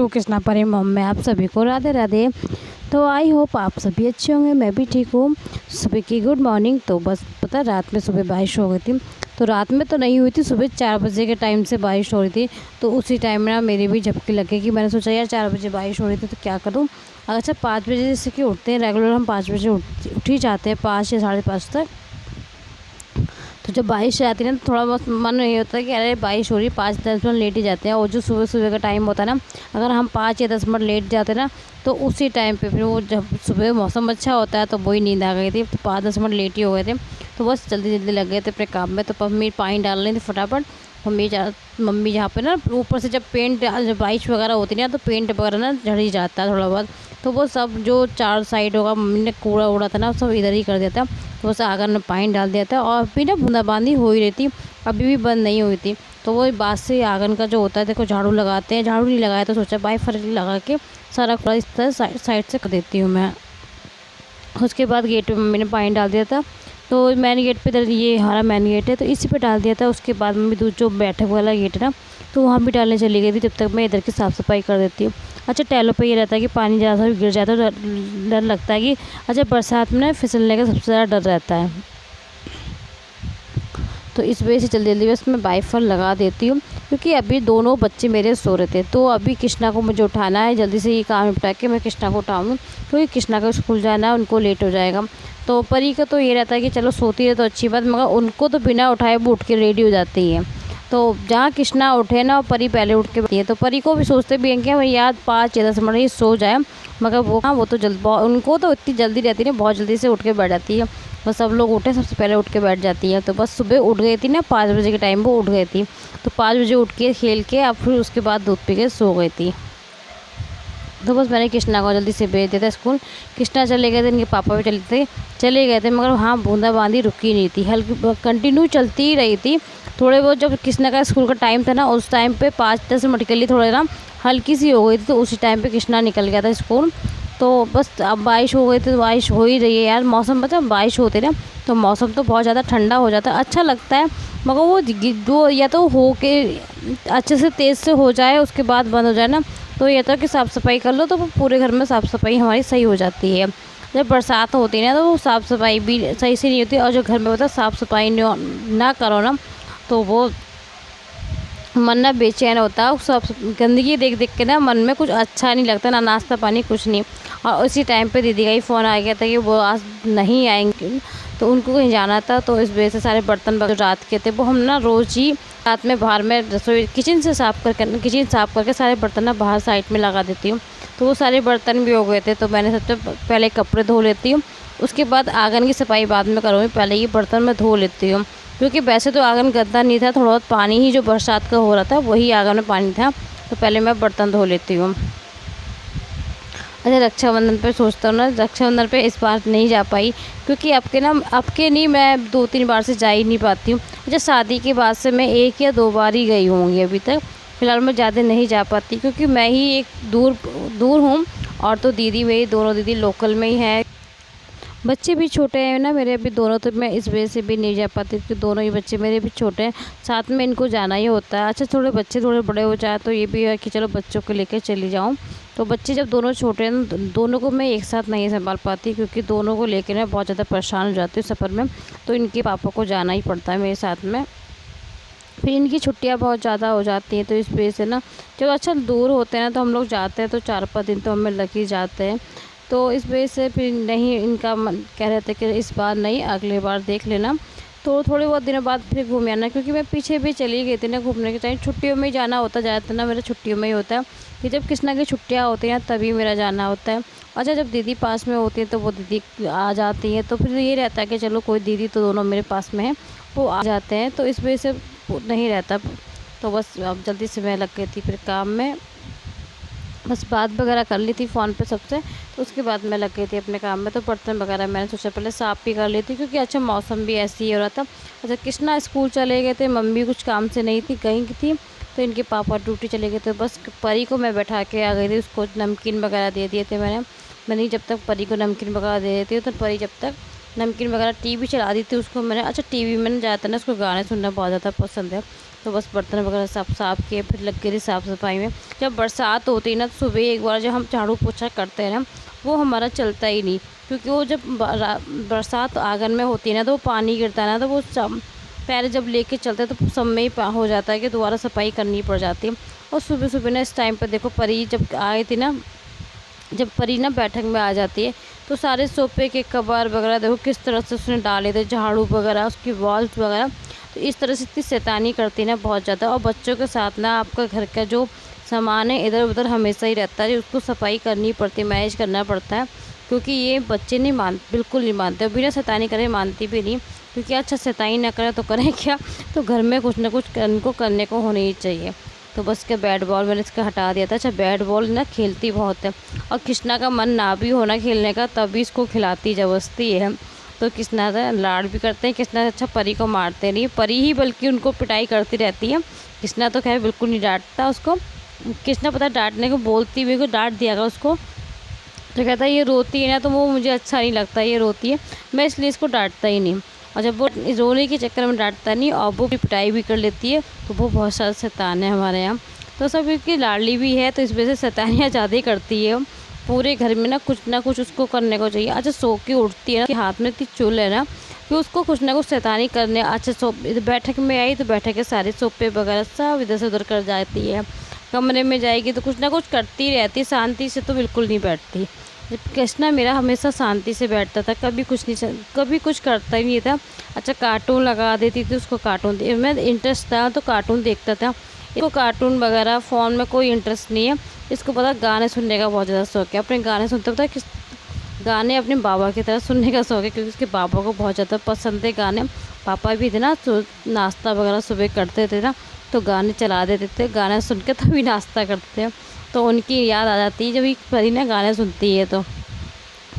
To Krishna परी mom में आप सभी को राधे राधे। तो आई होप आप सभी अच्छे होंगे, मैं भी ठीक हूँ। सुबह की गुड मॉर्निंग। तो बस पता रात में सुबह बारिश हो गई थी, तो रात में तो नहीं हुई थी, सुबह 4 बजे के टाइम से बारिश हो रही थी। तो उसी टाइम में ना मेरी भी झपकी लग गई कि मैंने सोचा यार 4 बजे बारिश हो रही थी तो क्या करूँ। अच्छा 5 बजे जैसे कि उठते हैं रेगुलर, हम 5 बजे उठ ही जाते हैं, 5 या 5:30 तक। तो जब बारिश आती है ना तो थोड़ा बहुत मन ये होता है कि अरे बारिश हो रही है, 5-10 मिनट लेट ही जाते हैं। और जो सुबह सुबह का टाइम होता है ना, अगर हम 5 या 10 मिनट लेट जाते हैं ना तो उसी टाइम पे फिर वो जब सुबह मौसम अच्छा होता है तो वही नींद आ गई थी। तो 5-10 मिनट लेट ही हो गए थे, तो बस जल्दी जल्दी लग गए थे अपने काम में। तो मम्मी पानी डाल रही थी फटाफट। मम्मी जहाँ पे ना ऊपर से जब जब बारिश वगैरह होती है ना तो पेंट वगैरह ना झड़ ही जाता है थोड़ा बहुत। तो वो सब जो 4 साइड होगा मम्मी ने कूड़ा उड़ा था ना सब इधर ही कर दिया था। तो बस आंगन में पानी डाल दिया था और फिर ना बूंदाबांदी हो ही रही थी, अभी भी बंद नहीं हुई थी। तो वो बात से आंगन का जो होता है, देखो झाड़ू लगाते हैं, झाड़ू नहीं लगाया तो सोचा बाई फर्क लगा के सारा कूड़ा इस तरह साइड से कर देती हूँ मैं। उसके बाद गेट पे मम्मी ने पानी डाल दिया था। तो मैन गेट पे ये हमारा मैन गेट है तो इसी पे डाल दिया था। उसके बाद मम्मी दूध जो बैठक वाला गेट है ना तो वहाँ भी डालने चली गई थी, जब तक मैं इधर की साफ़ सफाई कर देती हूँ। अच्छा टैलों पे ये रहता है कि पानी ज़्यादा भी गिर जाता है तो डर लगता है कि अच्छा बरसात में ना फिसलने का सबसे ज़्यादा डर रहता है। तो इस वजह से जल्दी जल्दी बस मैं वाइफर लगा देती हूँ, क्योंकि अभी दोनों बच्चे मेरे सो रहे थे। तो अभी कृष्णा को मुझे उठाना है, जल्दी से ये काम निपटा के मैं कृष्णा को उठाऊँ, क्योंकि कृष्णा को स्कूल जाना है, उनको लेट हो जाएगा। तो परी का तो ये रहता है कि चलो सोती है तो अच्छी बात, मगर उनको तो बिना उठाए वो उठ के रेडी हो जाती है। तो जहाँ कृष्णा उठे ना परी पहले उठ के बैठी है। तो परी को भी सोचते भी हैं कि भाई यार 5 या 10 मिनट ये सो जाए, मगर वो तो उनको तो इतनी जल्दी रहती है, बहुत जल्दी से उठ के बैठ जाती है। बस सब लोग उठे सबसे पहले उठ के बैठ जाती है। तो बस सुबह उठ गई थी ना 5 बजे के टाइम वो उठ गई थी। तो 5 बजे उठ के खेल के अब फिर उसके बाद दूध पी के सो गई थी। तो बस मैंने कृष्णा को जल्दी से भेज दिया था स्कूल। कृष्णा चले गए थे, इनके पापा भी चले गए थे, मगर हाँ बूंदाबांदी रुकी नहीं थी, हल्की कंटिन्यू चलती ही रही थी। थोड़े बहुत जब कृष्णा का स्कूल का टाइम था ना उस टाइम पे 5-10 मिनट के लिए थोड़े ना हल्की सी हो गई थी, तो उसी टाइम पे कृष्णा निकल गया था स्कूल। तो बस अब बारिश हो गई थी, तो बारिश हो ही रही है यार। मौसम पता बारिश होती ना तो मौसम तो बहुत ज़्यादा ठंडा हो जाता है, अच्छा लगता है। मगर वो या तो हो के अच्छे से तेज़ से हो जाए उसके बाद बंद हो जाए ना, तो ये तो कि साफ़ सफाई कर लो तो पूरे घर में साफ़ सफाई हमारी सही हो जाती है। जब बरसात होती है ना तो वो साफ़ सफाई भी सही से नहीं होती, और जो घर में होता है साफ़ सफाई ना करो ना तो वो मन ना बेचैन होता है। सब गंदगी देख देख के ना मन में कुछ अच्छा नहीं लगता, ना नाश्ता पानी कुछ नहीं। और उसी टाइम पे दीदी का ही फ़ोन आ गया था कि वो आज नहीं आएंगे, तो उनको कहीं जाना था। तो इस वजह से सारे बर्तन वगैरह रात के थे वो हम ना रोज़ ही रात में बाहर में रसोई किचन साफ़ करके सारे बर्तन ना बाहर साइड में लगा देती हूँ। तो वो सारे बर्तन भी हो गए थे, तो मैंने सबसे पहले कपड़े धो लेती हूँ, उसके बाद आंगन की सफाई बाद में करूँगी, पहले ये बर्तन मैं धो लेती हूँ। क्योंकि वैसे तो आंगन गंदा नहीं था, थोड़ा बहुत पानी ही जो बरसात का हो रहा था वही आंगन में पानी था, तो पहले मैं बर्तन धो लेती हूँ। अच्छा रक्षाबंधन पे सोचता हूँ ना, रक्षाबंधन पे इस बार नहीं जा पाई, क्योंकि आपके नहीं मैं 2-3 बार से जा ही नहीं पाती हूँ। अच्छा शादी के बाद से मैं 1 या 2 बार ही गई होंगी अभी तक, फिलहाल मैं ज़्यादा नहीं जा पाती, क्योंकि मैं ही एक दूर हूँ, और तो दीदी मेरी दोनों दीदी लोकल में ही हैं। बच्चे भी छोटे हैं ना मेरे अभी दोनों, तो मैं इस वजह से भी नहीं जा पाती, क्योंकि दोनों ही बच्चे मेरे भी छोटे हैं, साथ में इनको जाना ही होता है। अच्छा थोड़े बच्चे थोड़े बड़े हो जाए तो ये भी है कि चलो बच्चों को लेकर चली जाऊँ। तो बच्चे जब दोनों छोटे हैं ना दोनों को मैं एक साथ नहीं संभाल पाती, क्योंकि दोनों को लेकर मैं बहुत ज़्यादा परेशान हो जाती हूँ सफ़र में। तो इनके पापा को जाना ही पड़ता है मेरे साथ में, फिर इनकी छुट्टियाँ बहुत ज़्यादा हो जाती हैं। तो इस वजह से ना जब अच्छा दूर होते हैं ना तो हम लोग जाते हैं तो 4-5 दिन तो हमें लग ही जाते हैं। तो इस वजह से फिर नहीं इनका मन कह रहे थे कि इस बार नहीं अगले बार देख लेना। तो थोड़े बहुत दिनों बाद फिर घूम आना, क्योंकि मैं पीछे भी चली गई थी ना घूमने के टाइम, छुट्टियों में ही जाना होता ज़्यादातर ना, मेरा छुट्टियों में ही होता है कि जब कृष्णा की छुट्टियाँ होती हैं तभी मेरा जाना होता है। अच्छा जब दीदी पास में होती है तो वो दीदी आ जाती है, तो फिर ये रहता है कि चलो कोई दीदी तो दोनों मेरे पास में है, वो आ जाते हैं, तो इस वजह से नहीं रहता। तो बस अब जल्दी से मैं लग गई थी फिर काम में, बस बात वगैरह कर ली थी फ़ोन पे सबसे, तो उसके बाद मैं लग गई थी अपने काम में। तो बर्तन वगैरह मैंने सोचा पहले साफ़ भी कर लेती, क्योंकि अच्छा मौसम भी ऐसे ही हो रहा था। अच्छा कृष्णा स्कूल चले गए थे, मम्मी कुछ काम से नहीं थी कहीं की थी, तो इनके पापा ड्यूटी चले गए थे। बस परी को मैं बैठा के आ गई थी, उसको नमकीन वगैरह दे दिए थे मैंने जब तक परी को नमकीन वगैरह दे देती हूँ तो परी जब तक नमकीन वगैरह टीवी चला दी थी उसको मैंने। अच्छा टीवी में ज़्यादातर ना उसको गाने सुनना बहुत ज़्यादा पसंद है। तो बस बर्तन वगैरह सब साफ़ किए, फिर लग गई थी साफ़ सफाई में। जब बरसात होती है ना, तो सुबह एक बार जब हम झाड़ू पोछा करते हैं ना, वो हमारा चलता ही नहीं, क्योंकि वो जब बरसात आंगन में होती है ना, तो वो पानी गिरता है ना, तो वो पैर जब लेके चलते हैं तो सब में ही हो जाता है कि दोबारा सफाई करनी पड़ जाती है। और सुबह सुबह ना इस टाइम पर देखो परी जब आई थी ना, जब परी ना बैठक में आ जाती है, तो सारे सोफे के कवर वगैरह देखो किस तरह से उसने डाले थे, झाड़ू वगैरह, उसकी वॉल्स वगैरह। तो इस तरह से इतनी शैतानी करती है ना बहुत ज़्यादा। और बच्चों के साथ ना आपका घर का जो सामान है इधर उधर हमेशा ही रहता है, उसको सफाई करनी पड़ती है, मैनेज करना पड़ता है। क्योंकि ये बच्चे नहीं बिल्कुल नहीं मानते, बिना शैतानी करे मानती भी नहीं। क्योंकि अच्छा शैतानी ना करें तो करें क्या, तो घर में कुछ ना कुछ इनको करने को होना ही चाहिए। तो बस के बैट बॉल मैंने इसका हटा दिया था। अच्छा बैट बॉल ना खेलती बहुत है, और कृष्णा का मन ना भी होना खेलने का तभी इसको खिलाती जबरदस्ती है। तो कृष्णा से लाड भी करते हैं, कृष्णा अच्छा परी को मारते नहीं, परी ही बल्कि उनको पिटाई करती रहती है। कृष्णा तो खैर बिल्कुल नहीं डांटता उसको। कृष्णा पता डांटने को बोलती हुई को डांट दिया उसको, तो कहता है ये रोती है ना, तो वो मुझे अच्छा नहीं लगता, ये रोती है, मैं इसलिए इसको डांटता ही नहीं। और जब वो रोने के चक्कर में डांटता नहीं और वो पिटाई भी कर लेती है, तो वो बहुत सारा शैतान है हमारे यहाँ। तो सब इसकी लाडली भी है, तो इस वजह से शैतानियाँ ज़्यादा ही करती है। पूरे घर में ना कुछ उसको करने को चाहिए। अच्छा सो के उठती है ना, कि हाथ में इतनी चुल है ना कि उसको कुछ ना कुछ शैतानी करने। अच्छा बैठक में आई तो बैठक के सारे सोफे वगैरह सब इधर से उधर कर जाती है। कमरे में जाएगी तो कुछ ना कुछ करती रहती, शांति से तो बिल्कुल नहीं बैठती। जब कृष्णा मेरा हमेशा शांति से बैठता था, कभी कुछ करता ही नहीं था। अच्छा कार्टून लगा देती थी उसको, कार्टून में इंटरेस्ट था तो कार्टून देखता था। इसको कार्टून वगैरह फ़ोन में कोई इंटरेस्ट नहीं है, इसको पता गाने सुनने का बहुत ज़्यादा शौक है। अपने गाने सुनता था, किस गाने अपने बाबा की तरह सुनने का शौक है, क्योंकि उसके बाबा को बहुत ज़्यादा पसंद है गाने। पापा भी थे ना, तो नाश्ता वगैरह सुबह करते थे ना, तो गाने चला देते थे, गाने सुन के तभी नाश्ता करते थे। तो उनकी याद आ जाती है जब ये परी ना गाने सुनती है, तो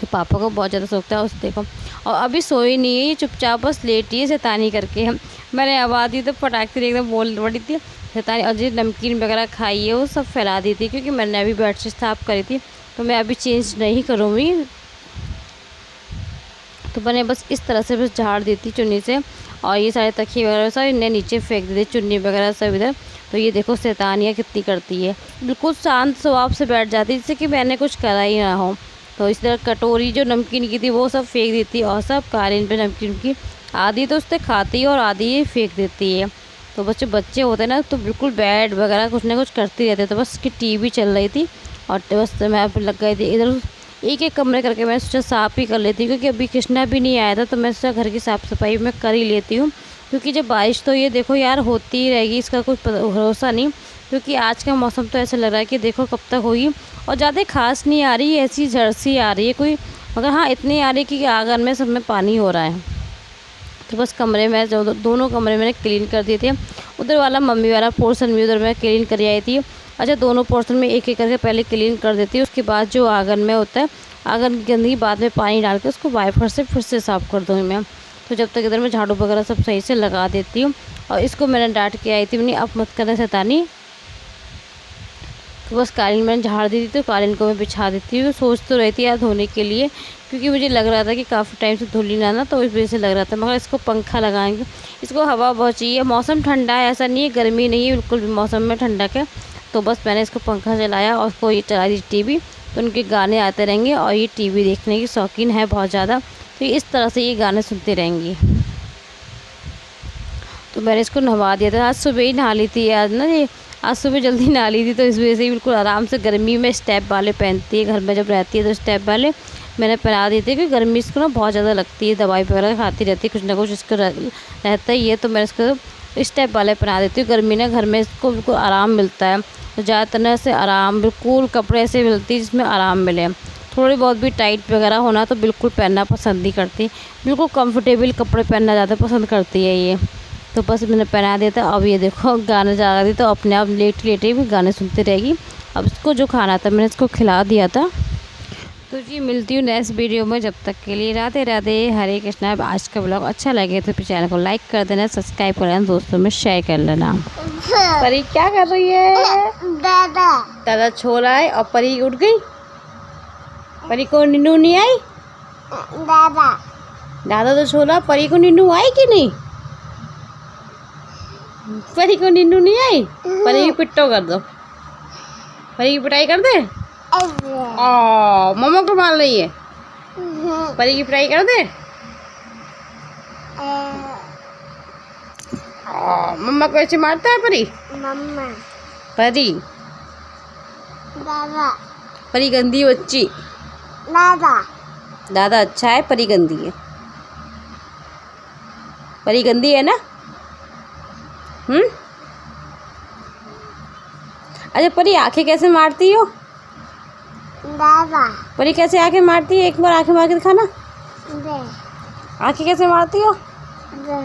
पापा को बहुत ज़्यादा शौक था उस देखो। और अभी सोई नहीं है, ये चुपचाप बस लेटी है शैतानी करके। मैंने आवाज़ दी तो फटाक से एकदम बोल पड़ी थी शैतानी। और जो नमकीन वगैरह खाई है वो सब फैला दी थी, क्योंकि मैंने अभी बेडशीट साफ़ करी थी, तो मैं अभी चेंज नहीं करूँगी। तो मैंने बस इस तरह से बस झाड़ दी थी चुन्नी से, और ये सारे तकिए वगैरह सब इन्हें नीचे फेंक दी थी, चुन्नी वगैरह सब इधर। तो ये देखो शैतानियाँ कितनी करती है, बिल्कुल शांत स्वभाव से बैठ जाती है, जैसे कि मैंने कुछ करा ही ना हो। तो इस तरह कटोरी जो नमकीन की थी वो सब फेंक देती, और सब कालीन पे नमकीन की आधी तो उससे खाती है और आधी ही फेंक देती है। तो बच्चे होते हैं ना, तो बिल्कुल बेड वगैरह कुछ ना कुछ करती रहते। तो बस उसकी टीवी चल रही थी, और बस मैं लग गई थी इधर एक एक कमरे करके। मैं सोचा साफ़ ही कर लेती हूँ, क्योंकि अभी कृष्णा भी नहीं आया था, तो मैं सोचा घर की साफ़ सफाई मैं कर ही लेती हूँ। क्योंकि जब बारिश तो ये देखो यार होती ही रहेगी, इसका कुछ भरोसा नहीं। क्योंकि आज का मौसम तो ऐसा लग रहा है कि देखो कब तक होगी, और ज़्यादा खास नहीं आ रही, ऐसी झड़सी आ रही है कोई, मगर हाँ इतनी आ रही है कि आंगन में सब में पानी हो रहा है। तो बस कमरे में जो दोनों कमरे मैंने क्लीन कर दिए थे। उधर वाला मम्मी वाला पोर्शन भी उधर मैं क्लीन कर आई थी। अच्छा दोनों पोर्शन में एक एक करके पहले क्लीन कर देती हूँ, उसके बाद जो आंगन में होता है, आंगन गंदगी बाद में पानी डाल के उसको वाइपर से फिर से साफ़ कर दूँगी मैं। तो जब तक इधर मैं झाड़ू वगैरह सब सही से लगा देती हूँ। और इसको मैंने डांट के आई थी, मैंने अब मत करना शैतानी। तो बस कालीन मैंने झाड़ दी थी, तो कालीन को मैं बिछा देती हूँ। सोच तो रही थी यार धोने के लिए, क्योंकि मुझे लग रहा था कि काफ़ी टाइम से धुली ना, तो इस वजह से लग रहा था। मगर इसको पंखा लगाएंगे, इसको हवा बहुत चाहिए। मौसम ठंडा है, ऐसा नहीं है गर्मी नहीं है, बिल्कुल भी मौसम में ठंडक है। तो बस मैंने इसको पंखा चलाया और उसको ये चला दी टीवी, तो उनके गाने आते रहेंगे। और ये टीवी देखने की शौकीन है बहुत ज़्यादा, तो इस तरह से ये गाने सुनती रहेंगी। तो मैंने इसको नहवा दिया था, आज सुबह ही नहा ली थी आज ना, ये आज सुबह जल्दी नहा ली थी, तो इस वजह से बिल्कुल आराम से। गर्मी में स्टेप वाले पहनती है, घर में जब रहती है तो स्टेप वाले मैंने पहना दी थी, क्योंकि गर्मी इसको ना बहुत ज़्यादा लगती है, दवाई वगैरह खाती रहती है, कुछ ना कुछ इसको रहता ही है। तो मैं इसको स्टेप वाले पहना देती हूँ। गर्मी ना घर में इसको बिल्कुल आराम मिलता है, तो ज़्यादातर ना से आराम बिल्कुल कपड़े ऐसे मिलती है जिसमें आराम मिले। थोड़ी बहुत भी टाइट वगैरह होना तो बिल्कुल पहनना पसंद नहीं करती, बिल्कुल कंफर्टेबल कपड़े पहनना ज़्यादा पसंद करती है ये। तो बस मैंने पहना दिया था। अब ये देखो गाना चला दी, तो अपने आप लेटे भी गाने सुनती रहेगी। अब इसको जो खाना था मैंने इसको खिला दिया था। तो जी मिलती हूँ नेक्स्ट वीडियो में, जब तक के लिए राधे राधे, हरे कृष्णा। आज का ब्लॉग अच्छा लगे तो चैनल को लाइक कर देना, सब्सक्राइब कर लेना, दोस्तों में शेयर कर लेना। परी क्या कर रही है? दादा छो रहा है, और परी उठ गई। परी को नींद नहीं आई? दादा तो छोला। परी को नींदू आई कि नहीं? परी को नींदू नहीं आई? परी की पिट्टो कर दो। परी की पिटाई कर दे। मम्मा को मार रही है। परी की पिटाई कर दे। मम्मा को ऐसे मारता है परी? मम्मा परी दादा परी गंदी बच्ची। दादा दादा अच्छा है, परी गंदी है। परी गंदी है ना? अच्छा परी आंखें कैसे मारती हो? दादा परी कैसे आंखें मारती है? एक बार आंखें मार के दिखाना। दे आंखें कैसे मारती हो? दे